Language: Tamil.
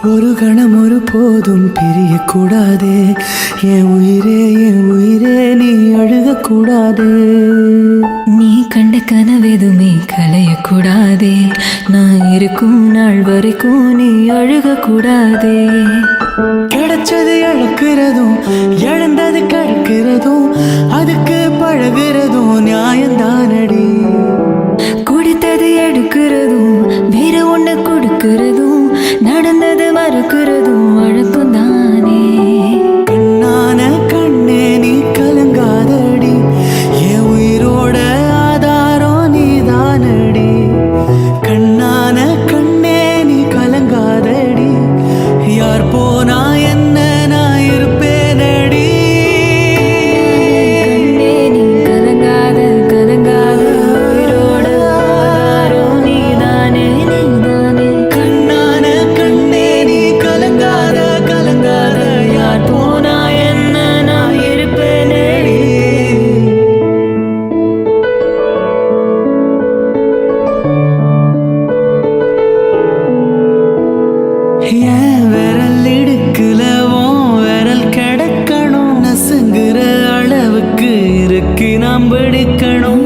ஒரு கணம் ஒரு போதும் பிரியக்கூடாதே. என் உயிரே நீ அழுகக்கூடாதே. நீ கண்ட கனவெதுமே கலையக்கூடாதே. நான் இருக்கும் நாள் வரைக்கும் நீ அழுகக்கூடாதே. கிடைச்சது இழக்கிறதும் இழந்தது கற்கிறதும் அதுக்கு பழகிறதும் நியாயந்தானடி. குடித்தது எடுக்கிறதும் வேற ஒண்ணு கொடுக்கிறதும் நடந்தது மறுக்கிறதும் வழக்கம் தானே. கண்ணான கண்ணே நீ கலங்காதடி. என் உயிரோட ஆதாரம் நீதானடி. கண்ணான கண்ணே நீ கலங்காதடி. யார் போனா என்ன நான் இருப்பேனடி. கண்ணே நீ கலங்காத கலங்காத உயிரோட ஆதாரம் நீதானே நீதானே. கண்ணான கண்ணே நீ கலங்காத கலங்காத. யார் போனா என்ன நான் இருப்பேனடி. ஏன் விரல் இடுக்கலவும் விரல் கிடக்கணும். நசுங்குற அளவுக்கு இருக்கு நாம் படிக்கணும்.